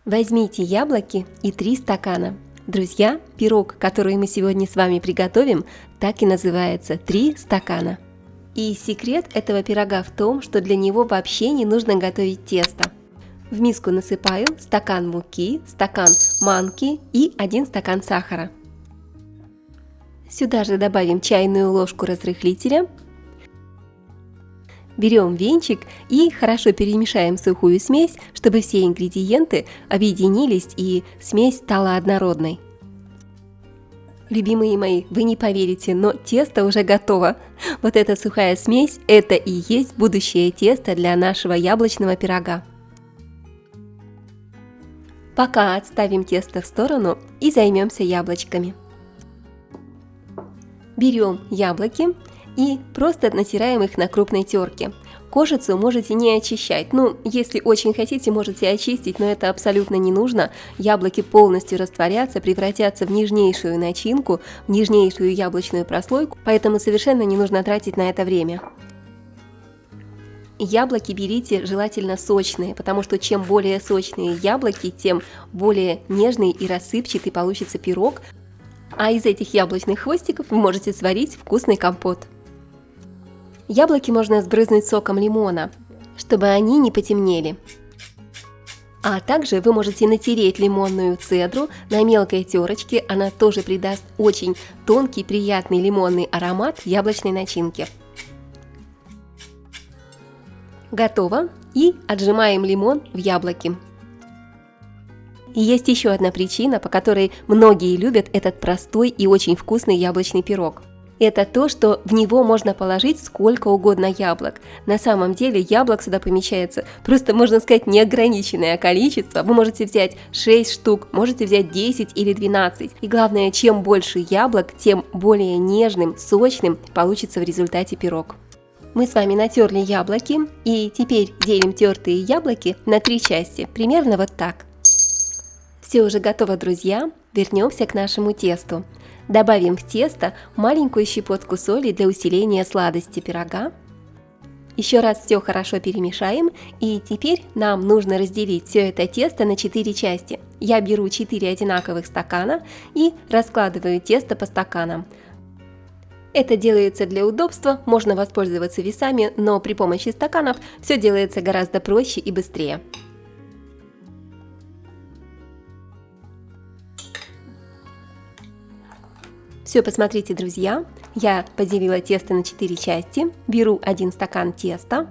Возьмите яблоки и 3 стакана. Друзья, пирог, который мы сегодня с вами приготовим, так и называется 3 стакана. И секрет этого пирога в том, что для него вообще не нужно готовить тесто. В миску насыпаю стакан муки, стакан манки и 1 стакан сахара. Сюда же добавим чайную ложку разрыхлителя. Берем венчик и хорошо перемешаем сухую смесь, чтобы все ингредиенты объединились и смесь стала однородной. Любимые мои, вы не поверите, но тесто уже готово. Вот эта сухая смесь – это и есть будущее тесто для нашего яблочного пирога. Пока отставим тесто в сторону и займемся яблочками. Берем яблоки и просто натираем их на крупной терке. Кожицу можете не очищать, если очень хотите, можете очистить, но это абсолютно не нужно. Яблоки полностью растворятся, превратятся в нежнейшую начинку, в нежнейшую яблочную прослойку, поэтому совершенно не нужно тратить на это время. Яблоки берите желательно сочные, потому что чем более сочные яблоки, тем более нежный и рассыпчатый получится пирог, а из этих яблочных хвостиков вы можете сварить вкусный компот. Яблоки можно сбрызнуть соком лимона, чтобы они не потемнели. А также вы можете натереть лимонную цедру на мелкой терочке, она тоже придаст очень тонкий, приятный лимонный аромат яблочной начинке. Готово, и отжимаем лимон в яблоки. И есть еще одна причина, по которой многие любят этот простой и очень вкусный яблочный пирог. Это то, что в него можно положить сколько угодно яблок. На самом деле яблок сюда помещается просто, можно сказать, неограниченное количество. Вы можете взять 6 штук, можете взять 10 или 12. И главное, чем больше яблок, тем более нежным, сочным получится в результате пирог. Мы с вами натерли яблоки, и теперь делим тертые яблоки на 3 части, примерно вот так. Все уже готово, друзья. Вернемся к нашему тесту. Добавим в тесто маленькую щепотку соли для усиления сладости пирога. Еще раз все хорошо перемешаем, и теперь нам нужно разделить все это тесто на 4 части. Я беру 4 одинаковых стакана и раскладываю тесто по стаканам. Это делается для удобства, можно воспользоваться весами, но при помощи стаканов все делается гораздо проще и быстрее. Все, посмотрите, друзья, я поделила тесто на 4 части, беру 1 стакан теста,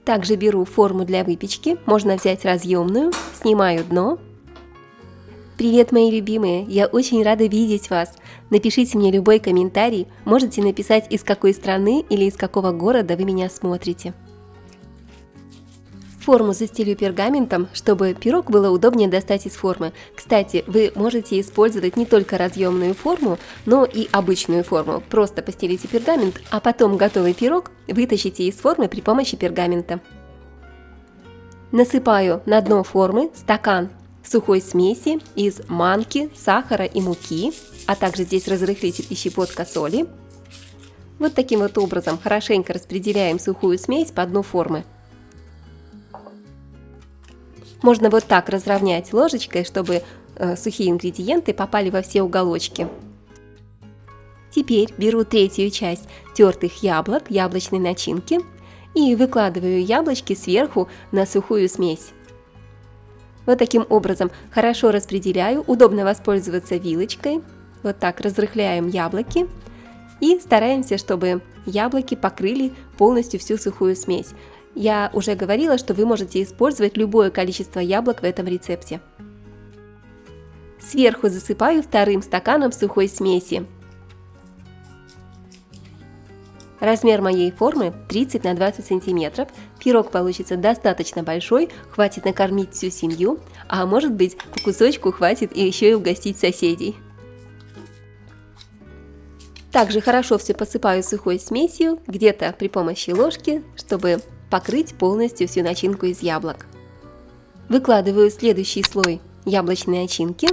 также беру форму для выпечки, можно взять разъемную, снимаю дно. Привет, мои любимые, я очень рада видеть вас. Напишите мне любой комментарий, можете написать, из какой страны или из какого города вы меня смотрите. Форму застелю пергаментом, чтобы пирог было удобнее достать из формы. Кстати, вы можете использовать не только разъемную форму, но и обычную форму. Просто постелите пергамент, а потом готовый пирог вытащите из формы при помощи пергамента. Насыпаю на дно формы стакан сухой смеси из манки, сахара и муки, а также здесь разрыхлитель и щепотка соли. Вот таким вот образом хорошенько распределяем сухую смесь по дну формы. Можно вот так разровнять ложечкой, чтобы сухие ингредиенты попали во все уголочки. Теперь беру 3-ю часть тертых яблок, яблочной начинки, и выкладываю яблочки сверху на сухую смесь. Вот таким образом хорошо распределяю, удобно воспользоваться вилочкой. Вот так разрыхляем яблоки и стараемся, чтобы яблоки покрыли полностью всю сухую смесь. Я уже говорила, что вы можете использовать любое количество яблок в этом рецепте. Сверху засыпаю 2-м стаканом сухой смеси. Размер моей формы 30 на 20 сантиметров. Пирог получится достаточно большой, хватит накормить всю семью, а может быть, по кусочку хватит и еще и угостить соседей. Также хорошо все посыпаю сухой смесью, где-то при помощи ложки, чтобы покрыть полностью всю начинку из яблок. Выкладываю следующий слой яблочной начинки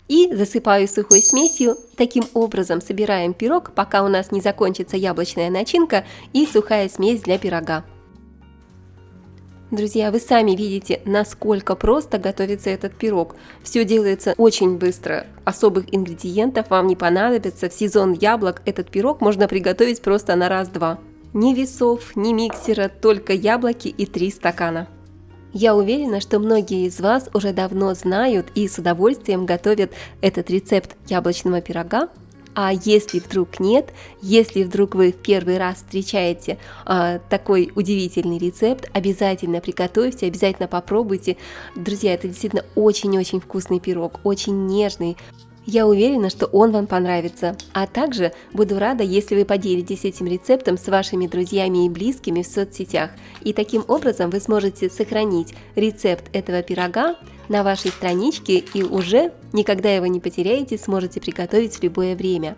и засыпаю сухой смесью. Таким образом собираем пирог, пока у нас не закончится яблочная начинка и сухая смесь для пирога. Друзья, вы сами видите, насколько просто готовится этот пирог. Все делается очень быстро, особых ингредиентов вам не понадобится. В сезон яблок этот пирог можно приготовить просто на раз-два. Ни весов, ни миксера, только яблоки и 3 стакана. Я уверена, что многие из вас уже давно знают и с удовольствием готовят этот рецепт яблочного пирога. А если вдруг нет, если вдруг вы в первый раз встречаете такой удивительный рецепт, обязательно приготовьте, обязательно попробуйте. Друзья, это действительно очень-очень вкусный пирог, очень нежный. Я уверена, что он вам понравится. А также буду рада, если вы поделитесь этим рецептом с вашими друзьями и близкими в соцсетях. И таким образом вы сможете сохранить рецепт этого пирога на вашей страничке и уже никогда его не потеряете, сможете приготовить в любое время.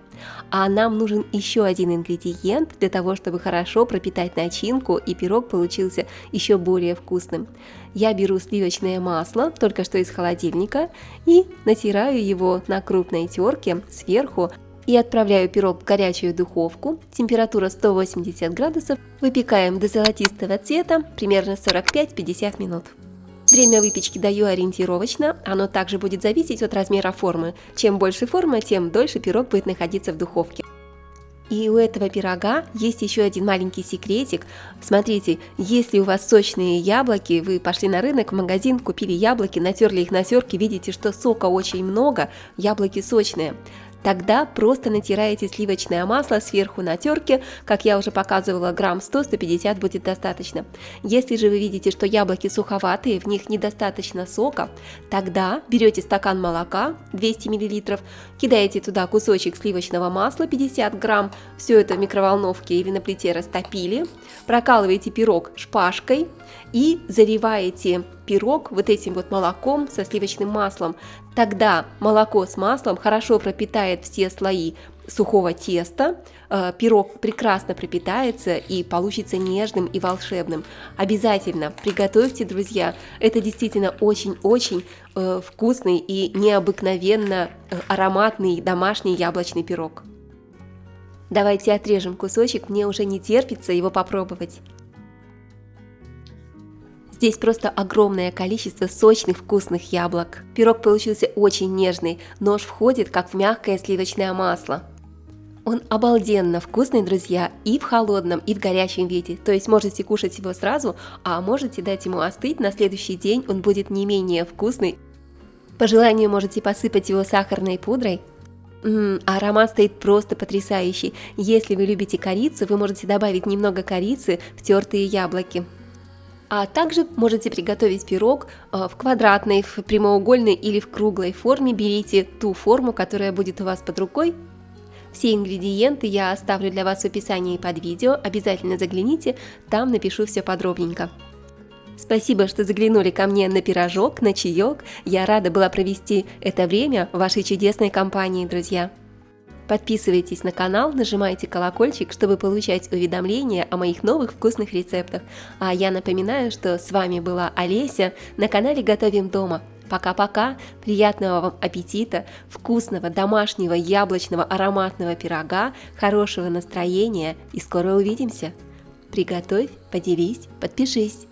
А нам нужен еще один ингредиент для того, чтобы хорошо пропитать начинку и пирог получился еще более вкусным. Я беру сливочное масло, только что из холодильника, и натираю его на крупной терке сверху и отправляю пирог в горячую духовку. Температура 180 градусов. Выпекаем до золотистого цвета, примерно 45-50 минут. Время выпечки даю ориентировочно, оно также будет зависеть от размера формы. Чем больше форма, тем дольше пирог будет находиться в духовке. И у этого пирога есть еще один маленький секретик. Смотрите, если у вас сочные яблоки, вы пошли на рынок, в магазин, купили яблоки, натерли их на терке, видите, что сока очень много, яблоки сочные. Тогда просто натираете сливочное масло сверху на терке, как я уже показывала, грамм 100-150 будет достаточно. Если же вы видите, что яблоки суховатые, в них недостаточно сока, тогда берете стакан молока 200 мл, кидаете туда кусочек сливочного масла 50 грамм, все это в микроволновке или на плите растопили, прокалываете пирог шпажкой и заливаете пирог вот этим вот молоком со сливочным маслом. Тогда молоко с маслом хорошо пропитает все слои сухого теста, пирог прекрасно пропитается и получится нежным и волшебным. Обязательно приготовьте, друзья, это действительно очень-очень вкусный и необыкновенно ароматный домашний яблочный пирог. Давайте отрежем кусочек, мне уже не терпится его попробовать. Здесь просто огромное количество сочных вкусных яблок. Пирог получился очень нежный, нож входит как в мягкое сливочное масло. Он обалденно вкусный, друзья, и в холодном, и в горячем виде. То есть можете кушать его сразу, а можете дать ему остыть, на следующий день он будет не менее вкусный. По желанию можете посыпать его сахарной пудрой. Аромат стоит просто потрясающий. Если вы любите корицу, вы можете добавить немного корицы в тертые яблоки. А также можете приготовить пирог в квадратной, в прямоугольной или в круглой форме. Берите ту форму, которая будет у вас под рукой. Все ингредиенты я оставлю для вас в описании под видео. Обязательно загляните, там напишу все подробненько. Спасибо, что заглянули ко мне на пирожок, на чаек. Я рада была провести это время в вашей чудесной компании, друзья. Подписывайтесь на канал, нажимайте колокольчик, чтобы получать уведомления о моих новых вкусных рецептах. А я напоминаю, что с вами была Олеся на канале Готовим дома. Пока-пока, приятного вам аппетита, вкусного домашнего яблочного ароматного пирога, хорошего настроения и скоро увидимся. Приготовь, поделись, подпишись.